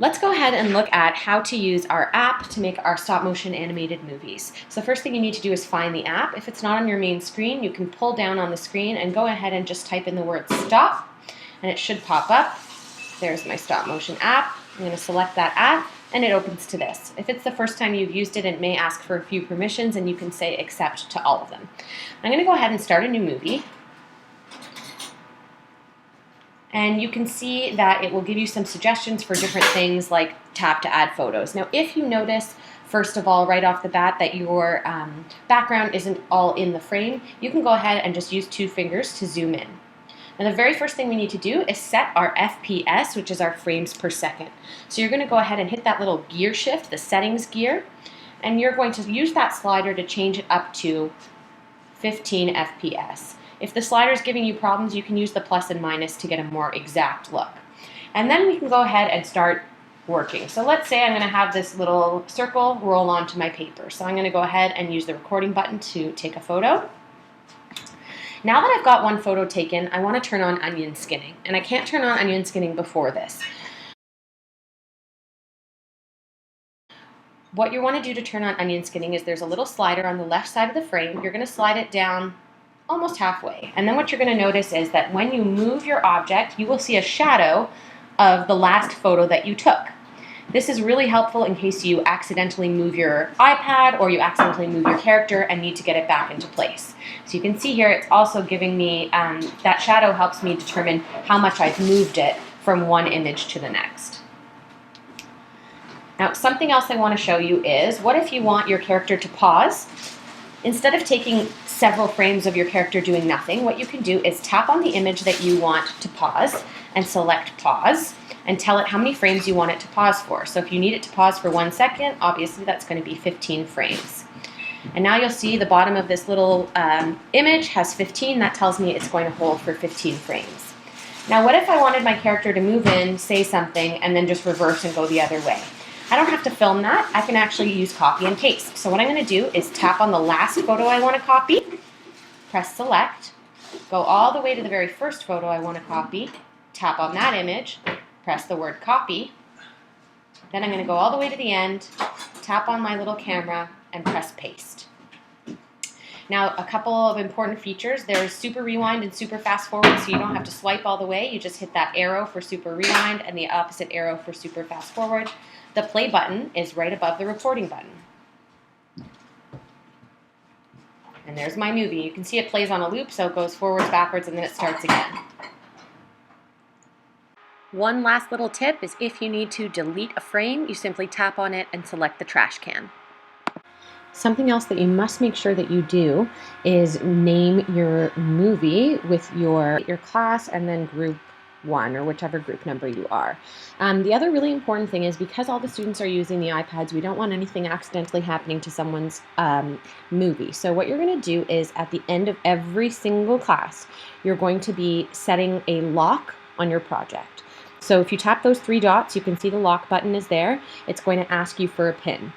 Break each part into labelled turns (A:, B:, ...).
A: Let's go ahead and look at how to use our app to make our stop motion animated movies. So first thing you need to do is find the app. If it's not on your main screen, you can pull down on the screen and go ahead and just type in the word stop, and it should pop up. There's my stop motion app. I'm going to select that app, and it opens to this. If it's the first time you've used it, it may ask for a few permissions, and you can say accept to all of them. I'm going to go ahead and start a new movie. And you can see that it will give you some suggestions for different things like tap to add photos. Now, if you notice, first of all, right off the bat, that your background isn't all in the frame, you can go ahead and just use 2 fingers to zoom in. Now, the very first thing we need to do is set our FPS, which is our frames per second. So you're going to go ahead and hit that little gear shift, the settings gear, and you're going to use that slider to change it up to 15 FPS. If the slider is giving you problems, you can use the plus and minus to get a more exact look. And then we can go ahead and start working. So let's say I'm going to have this little circle roll onto my paper. So I'm going to go ahead and use the recording button to take a photo. Now that I've got one photo taken, I want to turn on onion skinning. And I can't turn on onion skinning before this. What you want to do to turn on onion skinning is there's a little slider on the left side of the frame. You're going to slide it down almost halfway. And then what you're going to notice is that when you move your object, you will see a shadow of the last photo that you took. This is really helpful in case you accidentally move your iPad or you accidentally move your character and need to get it back into place. So you can see here it's also giving me, that shadow helps me determine how much I've moved it from one image to the next. Now, something else I want to show you is, what if you want your character to pause? Instead of taking several frames of your character doing nothing, what you can do is tap on the image that you want to pause and select pause and tell it how many frames you want it to pause for. So if you need it to pause for 1 second, obviously that's going to be 15 frames. And now you'll see the bottom of this little image has 15. That tells me it's going to hold for 15 frames. Now what if I wanted my character to move in, say something, and then just reverse and go the other way? I don't have to film that. I can actually use copy and paste. So what I'm going to do is tap on the last photo I want to copy, press select, go all the way to the very first photo I want to copy, tap on that image, press the word copy, then I'm going to go all the way to the end, tap on my little camera, and press paste. Now, a couple of important features. There's super rewind and super fast forward, so you don't have to swipe all the way. You just hit that arrow for super rewind and the opposite arrow for super fast forward. The play button is right above the recording button. And there's my movie. You can see it plays on a loop, so it goes forwards, backwards, and then it starts again. One last little tip is if you need to delete a frame, you simply tap on it and select the trash can. Something else that you must make sure that you do is name your movie with your class and then group 1 or whichever group number you are. The other really important thing is, because all the students are using the iPads, we don't want anything accidentally happening to someone's movie. So what you're going to do is, at the end of every single class, you're going to be setting a lock on your project. So if you tap those 3 dots, you can see the lock button is there. It's going to ask you for a pin.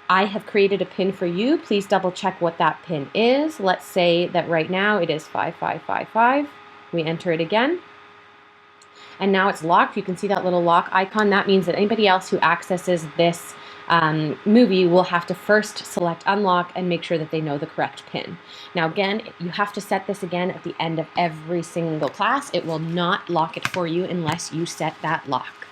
A: I have created a pin for you. Please double check what that pin is. Let's say that right now it is 5555. We enter it again. And now it's locked. You can see that little lock icon. That means that anybody else who accesses this movie will have to first select unlock and make sure that they know the correct pin. Now again, you have to set this again at the end of every single class. It will not lock it for you unless you set that lock.